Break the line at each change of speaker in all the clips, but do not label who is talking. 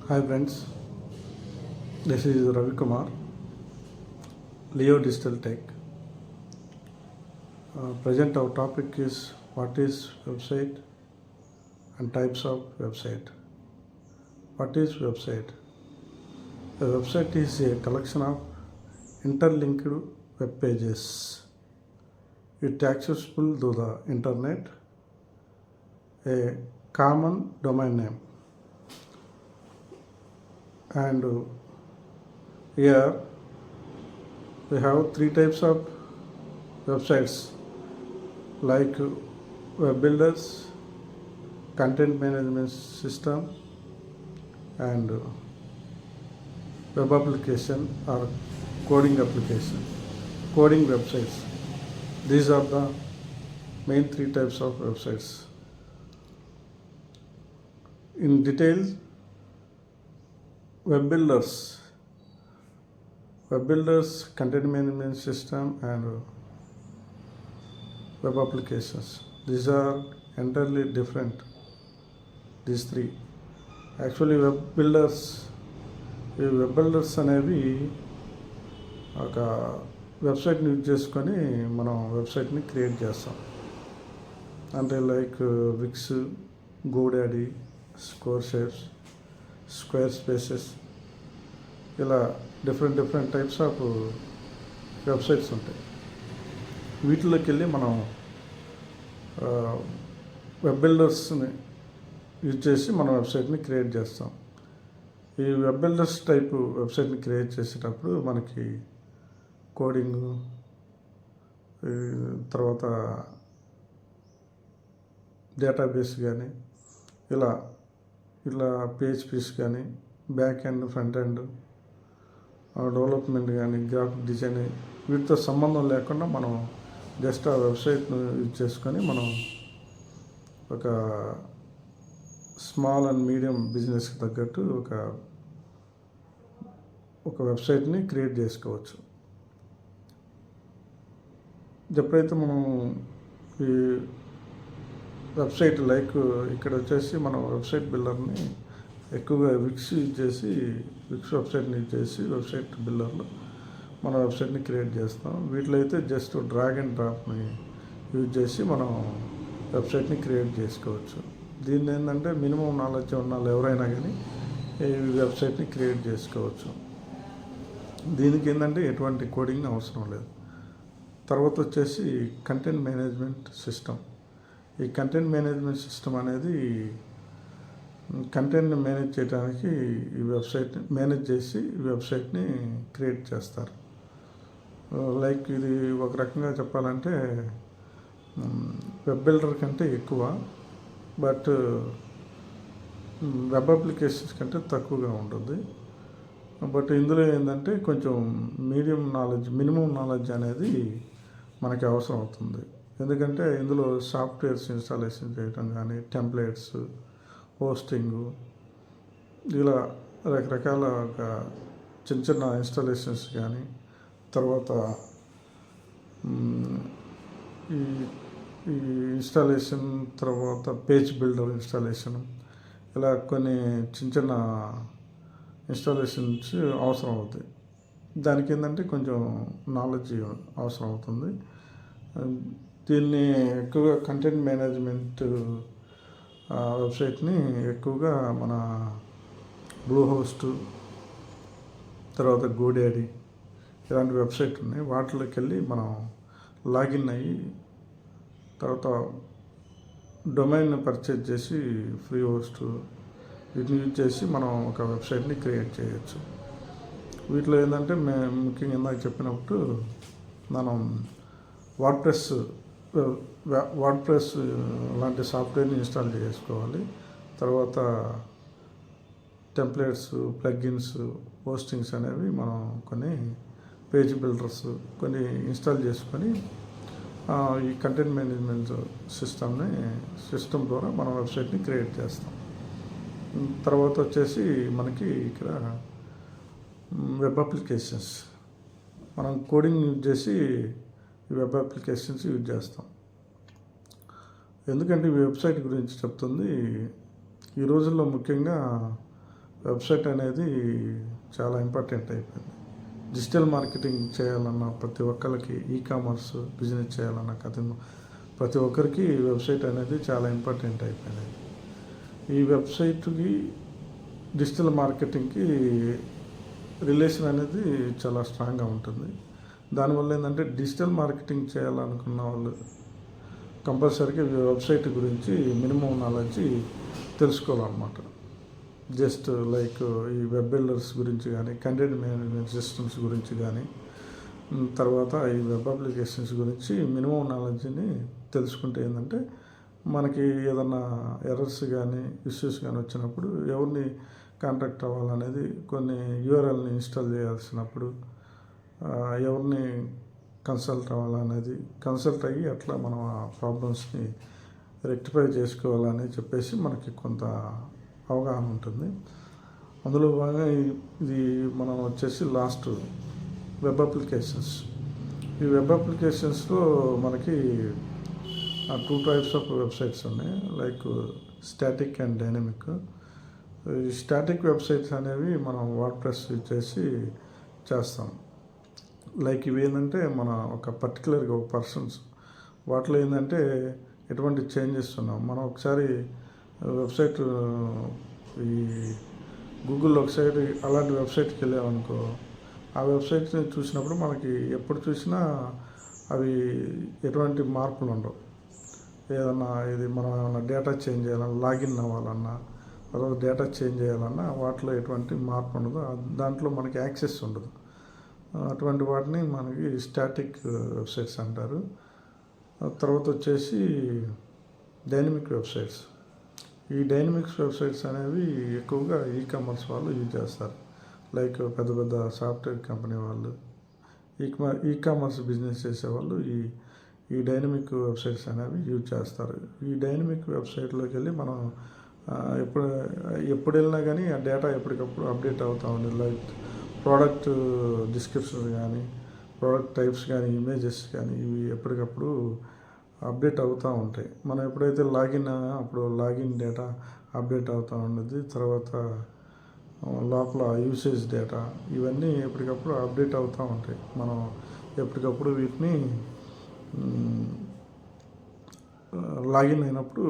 Hi friends, this is Ravi Kumar, Leo Digital Tech. Present our topic is what is website and types of website. What is website? A website is a collection of interlinked web pages. It accessible to the internet, a common domain name. And here we have three types of websites like web builders, content management system, and web application or coding application, coding websites. These are the main three types of websites. In detail, web builders, content management system, and web applications. These are entirely different, these three. Actually, ఈ web builders అనేవి ఒక వెబ్సైట్ని use చేసుకొని మనం వెబ్సైట్ని create చేస్తాం. అంటే like Wix, GoDaddy, Square Spaces, ఇలా డిఫరెంట్ టైప్స్ ఆఫ్ వెబ్సైట్స్ ఉంటాయి. వీటిలోకి వెళ్ళి మనం వెబ్ బిల్డర్స్ని యూజ్ చేసి మన వెబ్సైట్ని క్రియేట్ చేస్తాం. ఈ వెబ్ బిల్డర్స్ టైపు వెబ్సైట్ని క్రియేట్ చేసేటప్పుడు మనకి కోడింగు, తర్వాత డేటాబేస్ కానీ ఇలా పిహెచ్పిస్ కానీ back end, front end, development కానీ, గ్రాఫిక్ డిజైన్, వీటితో సంబంధం లేకుండా మనం జస్ట్ ఆ వెబ్సైట్ను యూజ్ చేసుకొని మనం ఒక స్మాల్ అండ్ మీడియం బిజినెస్కి తగ్గట్టు ఒక వెబ్సైట్ని క్రియేట్ చేసుకోవచ్చు. ఎప్పుడైతే మనం ఈ వెబ్సైట్ లైక్ ఇక్కడ వచ్చేసి మనం వెబ్సైట్ బిల్డర్ని ఎక్కువగా విక్స్ వెబ్సైట్ని యూజ్ చేసి వెబ్సైట్ బిల్డర్లో మన వెబ్సైట్ని క్రియేట్ చేస్తాం. వీటిలో అయితే జస్ట్ డ్రాగ్ అండ్ డ్రాప్ని యూజ్ చేసి మనం వెబ్సైట్ని క్రియేట్ చేసుకోవచ్చు. దీన్ని ఏంటంటే మినిమం నాలెడ్జ్ ఉన్న వాళ్ళు ఎవరైనా కానీ ఈ వెబ్సైట్ని క్రియేట్ చేసుకోవచ్చు. దీనికి ఏంటంటే ఎటువంటి కోడింగ్ అవసరం లేదు. తర్వాత వచ్చేసి కంటెంట్ మేనేజ్మెంట్ సిస్టమ్. ఈ కంటెంట్ మేనేజ్మెంట్ సిస్టమ్ అనేది కంటెంట్ని మేనేజ్ చేయడానికి ఈ వెబ్సైట్ని మేనేజ్ చేసి ఈ వెబ్సైట్ని క్రియేట్ చేస్తారు. లైక్ ఇది ఒక రకంగా చెప్పాలంటే వెబ్ బిల్డర్ కంటే ఎక్కువ, బట్ వెబ్ అప్లికేషన్స్ కంటే తక్కువగా ఉంటుంది. బట్ ఇందులో ఏంటంటే కొంచెం మినిమం నాలెడ్జ్ అనేది మనకి అవసరం అవుతుంది. ఎందుకంటే ఇందులో సాఫ్ట్వేర్స్ ఇన్స్టాలేషన్ చేయడం కానీ, టెంప్లెట్స్, హోస్టింగు, ఇలా రకరకాల చిన్న ఇన్స్టాలేషన్స్ కానీ, తర్వాత ఈ ఇన్స్టాలేషన్, తర్వాత పేజ్ బిల్డర్ ఇన్స్టాలేషన్, ఇలా కొన్ని చిన్న ఇన్స్టాలేషన్స్ అవసరం అవుతాయి. దానికి ఏంటంటే కొంచెం నాలెడ్జ్ అవసరం అవుతుంది. దీన్ని ఎక్కువగా కంటెంట్ మేనేజ్మెంట్ వెబ్సైట్ని ఎక్కువగా మన బ్లూ హోస్ట్, తర్వాత గోడాడీ ఇలాంటి వెబ్సైట్ ఉన్నాయి. వాటిలోకి వెళ్ళి మనం లాగిన్ అయ్యి తర్వాత డొమైన్ పర్చేజ్ చేసి ఫ్రీ హోస్ట్ వీటిని యూజ్ చేసి మనం ఒక వెబ్సైట్ని క్రియేట్ చేయొచ్చు. వీటిలో ఏంటంటే ముఖ్యంగా ఇందాక చెప్పినప్పుడు మనం వర్డ్ప్రెస్ లాంటి సాఫ్ట్వేర్ని ఇన్స్టాల్ చేసుకోవాలి. తర్వాత టెంప్లెట్స్, ప్లగ్గిన్స్, హోస్టింగ్స్ అనేవి మనం కొన్ని పేజ్ బిల్డర్స్ కొన్ని ఇన్స్టాల్ చేసుకొని ఈ కంటెంట్ మేనేజ్మెంట్ సిస్టమ్ ద్వారా మనం వెబ్సైట్ని క్రియేట్ చేస్తాం. తర్వాత వచ్చేసి మనకి ఇక్కడ వెబ్ అప్లికేషన్స్, మనం కోడింగ్ యూజ్ చేసి వెబ్ అప్లికేషన్స్ యూజ్ చేస్తాం. ఎందుకంటే ఈ వెబ్సైట్ గురించి చెప్తుంది. ఈ రోజుల్లో ముఖ్యంగా వెబ్సైట్ అనేది చాలా ఇంపార్టెంట్ అయిపోయింది. డిజిటల్ మార్కెటింగ్ చేయాలన్న ప్రతి ఒక్కరికి, కామర్స్ బిజినెస్ చేయాలన్న ప్రతి ఒక్కరికి వెబ్సైట్ అనేది చాలా ఇంపార్టెంట్ అయిపోయింది. ఈ వెబ్సైట్కి డిజిటల్ మార్కెటింగ్కి రిలేషన్ అనేది చాలా స్ట్రాంగ్గా ఉంటుంది. దానివల్ల ఏంటంటే డిజిటల్ మార్కెటింగ్ చేయాలనుకున్న వాళ్ళు కంపల్సరీగా వెబ్సైట్ గురించి మినిమం నాలెడ్జ్ తెలుసుకోవాలన్నమాట. జస్ట్ లైక్ ఈ వెబ్ బిల్డర్స్ గురించి కానీ, కంటెంట్ మేనేజ్మెంట్ సిస్టమ్స్ గురించి కానీ, తర్వాత ఈ వెబ్ అప్లికేషన్స్ గురించి మినిమం నాలెడ్జ్ని తెలుసుకుంటే ఏంటంటే మనకి ఏదన్నా ఎర్రర్స్ కానీ ఇష్యూస్ కానీ వచ్చినప్పుడు ఎవరిని కాంటాక్ట్ అవ్వాలనేది, కొన్ని యూఆర్ఎల్ని ఇన్స్టాల్ చేయాల్సినప్పుడు ఎవరిని కన్సల్ట్ అవ్వాలనేది, కన్సల్ట్ అయ్యి అట్లా మనం ఆ ప్రాబ్లమ్స్ని రెక్టిఫై చేసుకోవాలని చెప్పేసి మనకి కొంత అవగాహన ఉంటుంది. అందులో భాగంగా ఇది మనం వచ్చేసి లాస్ట్ వెబ్ అప్లికేషన్స్. ఈ వెబ్ అప్లికేషన్స్లో మనకి 2 టైప్స్ ఆఫ్ వెబ్సైట్స్ ఉన్నాయి, లైక్ స్టాటిక్ అండ్ డైనమిక్. ఈ స్టాటిక్ వెబ్సైట్స్ అనేవి మనం వర్డ్ప్రెస్ యూజ్ చేసి చేస్తాం. లైక్ ఇవి ఏంటంటే మన ఒక పర్టికులర్గా ఒక పర్సన్స్ వాటిలో ఏంటంటే ఎటువంటి చేంజెస్ ఉన్నాం. మనం ఒకసారి వెబ్సైట్ ఈ గూగుల్లో ఒకసారి అలాంటి వెబ్సైట్కి వెళ్ళామనుకో, ఆ వెబ్సైట్ని చూసినప్పుడు మనకి ఎప్పుడు చూసినా అవి ఎటువంటి మార్పులు ఉండవు. ఏదన్నా ఇది మనం ఏమన్నా డేటా చేంజ్ చేయాలన్నా, లాగిన్ అవ్వాలన్నా, తర్వాత డేటా చేంజ్ చేయాలన్నా వాటిలో ఎటువంటి మార్పు ఉండదు, దాంట్లో మనకి యాక్సెస్ ఉండదు. అటువంటి వాటిని మనకి స్టాటిక్ వెబ్సైట్స్ అంటారు. తర్వాత వచ్చేసి డైనమిక్ వెబ్సైట్స్. ఈ డైనమిక్స్ వెబ్సైట్స్ అనేవి ఎక్కువగా కామర్స్ వాళ్ళు యూజ్ చేస్తారు. లైక్ పెద్ద పెద్ద సాఫ్ట్వేర్ కంపెనీ వాళ్ళు, కామర్స్ బిజినెస్ చేసేవాళ్ళు ఈ డైనమిక్ వెబ్సైట్స్ అనేవి యూజ్ చేస్తారు. ఈ డైనమిక్ వెబ్సైట్లోకి వెళ్ళి మనం ఎప్పుడు వెళ్ళినా కానీ ఆ డేటా ఎప్పటికప్పుడు అప్డేట్ అవుతూ ఉంది. లైక్ ప్రోడక్ట్ డిస్క్రిప్షన్ కానీ, ప్రోడక్ట్ టైప్స్ కానీ, ఇమేజెస్ కానీ ఇవి ఎప్పటికప్పుడు అప్డేట్ అవుతూ ఉంటాయి. మనం ఎప్పుడైతే అప్పుడు లాగిన్ డేటా అప్డేట్ అవుతూ ఉండేది. తర్వాత లోపల యూసేజ్ డేటా ఇవన్నీ ఎప్పటికప్పుడు అప్డేట్ అవుతూ ఉంటాయి. మనం ఎప్పటికప్పుడు వీటిని లాగిన్ అయినప్పుడు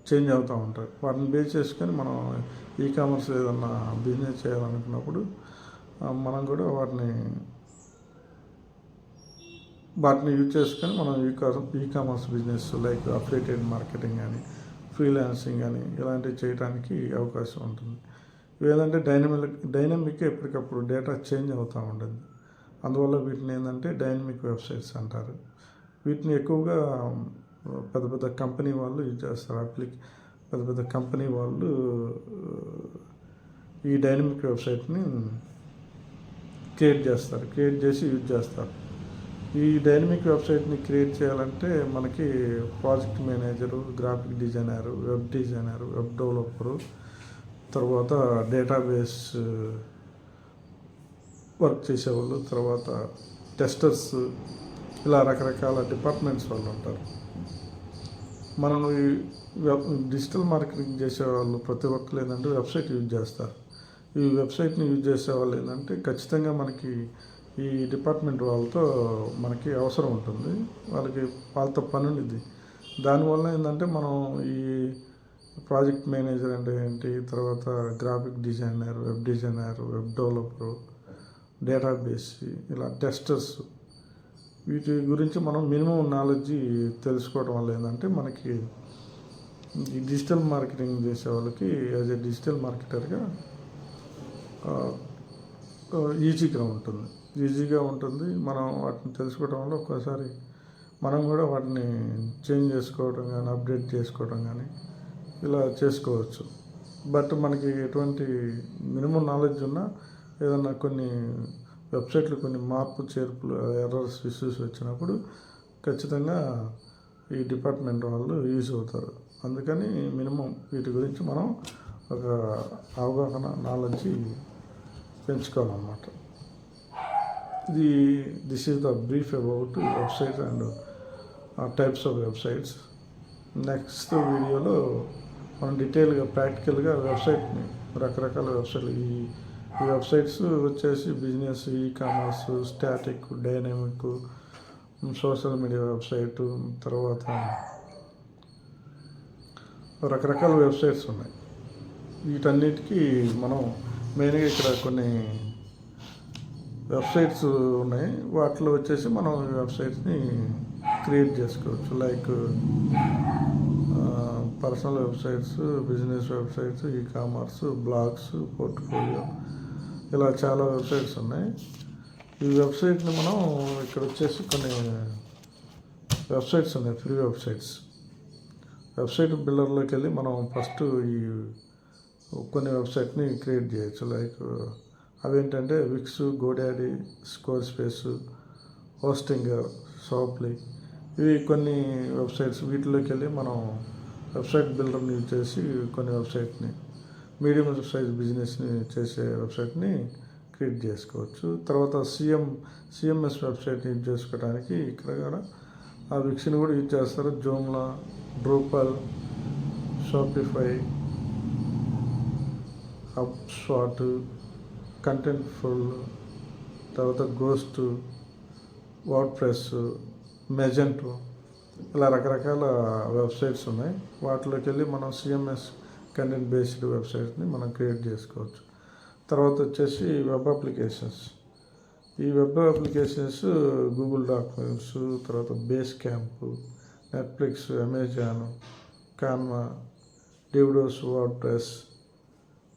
చేంజ్ అవుతూ ఉంటాయి. వాటిని బేస్ చేసుకొని మనం కామర్స్ ఏదన్నా బిజినెస్ చేయాలనుకున్నప్పుడు మనం కూడా వాటిని యూజ్ చేసుకొని మనం commerce business like affiliated marketing కానీ, ఫ్రీలాన్సింగ్ కానీ ఇలాంటివి చేయడానికి అవకాశం ఉంటుంది. ఇవేంటంటే డైనమిక్ ఎప్పటికప్పుడు డేటా చేంజ్ అవుతూ ఉంటుంది. అందువల్ల వీటిని ఏంటంటే డైనమిక్ వెబ్సైట్స్ అంటారు. వీటిని ఎక్కువగా పెద్ద పెద్ద కంపెనీ వాళ్ళు యూజ్ చేస్తారు. పెద్ద పెద్ద కంపెనీ వాళ్ళు ఈ డైనమిక్ వెబ్సైట్ని క్రియేట్ చేసి యూజ్ చేస్తారు. ఈ డైనమిక్ వెబ్సైట్ని క్రియేట్ చేయాలంటే మనకి project manager, graphic designer, web developer, తర్వాత డేటాబేస్ వర్క్ చేసేవాళ్ళు, తర్వాత టెస్టర్స్, ఇలా రకరకాల డిపార్ట్మెంట్స్ వాళ్ళు ఉంటారు. మనం ఈ డిజిటల్ మార్కెటింగ్ చేసేవాళ్ళు ప్రతి ఒక్కరు ఏంటంటే వెబ్సైట్ యూజ్ చేస్తారు. ఈ వెబ్సైట్ని యూజ్ చేసేవాళ్ళు ఏంటంటే ఖచ్చితంగా మనకి ఈ డిపార్ట్మెంట్ వాళ్ళతో మనకి అవసరం ఉంటుంది. వాళ్ళతో పని ఉంది. దానివల్ల ఏంటంటే మనం ఈ ప్రాజెక్ట్ మేనేజర్ అంటే ఏంటి, తర్వాత graphic designer, web developer, database, ఇలా టెస్టర్స్, వీటి గురించి మనం మినిమం నాలెడ్జ్ తెలుసుకోవడం వల్ల ఏంటంటే మనకి ఈ డిజిటల్ మార్కెటింగ్ చేసే వాళ్ళకి యాజ్ ఏ డిజిటల్ మార్కెటర్గా ఈజీగా ఉంటుంది. మనం వాటిని తెలుసుకోవడం వల్ల ఒక్కోసారి మనం కూడా వాటిని చేంజ్ చేసుకోవడం కానీ, అప్డేట్ చేసుకోవడం కానీ ఇలా చేసుకోవచ్చు. బట్ మనకి ఎటువంటి మినిమం నాలెడ్జ్ ఉన్నా ఏదన్నా కొన్ని వెబ్సైట్లు కొన్ని మార్పు చేర్పులు, ఎర్రర్స్, ఇష్యూస్ వచ్చినప్పుడు ఖచ్చితంగా ఈ డిపార్ట్మెంట్ వాళ్ళు యూజ్ అవుతారు. అందుకని మినిమం వీటి గురించి మనం ఒక అవగాహన, నాలెడ్జ్ పెంచుకోవాలన్నమాట. This is the brief about websites and types of websites. Next వీడియోలో మనం డీటెయిల్గా ప్రాక్టికల్గా వెబ్సైట్ని రకరకాల వెబ్సైట్లు ఈ వెబ్సైట్స్ వచ్చేసి business, e commerce, static, dynamic, social media website, తర్వాత రకరకాల వెబ్సైట్స్ ఉన్నాయి. వీటన్నిటికీ మనం మెయిన్గా ఇక్కడ కొన్ని వెబ్సైట్స్ ఉన్నాయి. వాటిలో వచ్చేసి మనం ఈ వెబ్సైట్స్ని క్రియేట్ చేసుకోవచ్చు. Like personal websites, business websites, e commerce, blogs, portfolio, ఇలా చాలా వెబ్సైట్స్ ఉన్నాయి. ఈ వెబ్సైట్ని మనం ఇక్కడ వచ్చేసి కొన్ని వెబ్సైట్స్ ఉన్నాయి, ఫ్రీ వెబ్సైట్స్. వెబ్సైట్ బిల్డర్లోకి వెళ్ళి మనం ఫస్ట్ ఈ కొన్ని వెబ్సైట్ని క్రియేట్ చేయొచ్చు. లైక్ అవేంటంటే Wix, GoDaddy, Squarespace, Hostinger, Shopify, ఇవి కొన్ని వెబ్సైట్స్. వీటిలోకి వెళ్ళి మనం వెబ్సైట్ బిల్డర్ని యూజ్ చేసి కొన్ని వెబ్సైట్ని, మీడియం సైజ్ బిజినెస్ని చేసే వెబ్సైట్ని క్రియేట్ చేసుకోవచ్చు. తర్వాత సిఎంఎస్ వెబ్సైట్ని యూజ్ చేసుకోవడానికి ఇక్కడ కూడా ఆ విక్స్ని కూడా యూజ్ చేస్తారు. జోమ్లా, డ్రూపల్, షాపిఫై, హబ్స్పాట్, కంటెంట్ఫుల్, తర్వాత గోస్ట్, వర్డ్ప్రెస్, మెజెంటో, ఇలా రకరకాల వెబ్సైట్స్ ఉన్నాయి. వాటిలోకి వెళ్ళి మనం సిఎంఎస్ కంటెంట్ బేస్డ్ వెబ్సైట్ని మనం క్రియేట్ చేసుకోవచ్చు. తర్వాత వచ్చేసి వెబ్ అప్లికేషన్స్. ఈ వెబ్ అప్లికేషన్స్ గూగుల్ డాక్యుమెంట్స్, తర్వాత Basecamp, Netflix, Amazon, Canva, డివిడోస్, WordPress,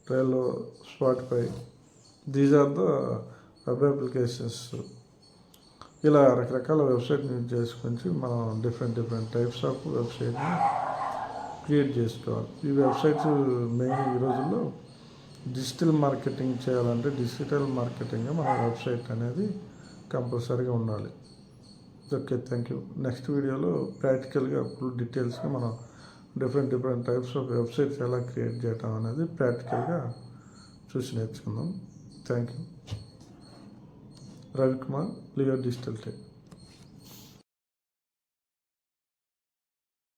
Trello, Spotify, these are the web applications. ఇలా రకరకాల వెబ్సైట్ని యూజ్ చేసుకొని మనం డిఫరెంట్ టైప్స్ ఆఫ్ వెబ్సైట్ని క్రియేట్ చేసుకోవాలి. ఈ వెబ్సైట్స్ మెయిన్ ఈ రోజుల్లో డిజిటల్ మార్కెటింగ్ చేయాలంటే డిజిటల్ మార్కెటింగ్గా మన వెబ్సైట్ అనేది కంపల్సరీగా ఉండాలి. Okay, thank you. నెక్స్ట్ వీడియోలో ప్రాక్టికల్గా ఫుల్ డీటెయిల్స్గా మనం డిఫరెంట్ టైప్స్ ఆఫ్ వెబ్సైట్స్ ఎలా క్రియేట్ చేయటం అనేది ప్రాక్టికల్గా చూసి నేర్చుకుందాం. Thank you. Ravikumar, Leo digital tech.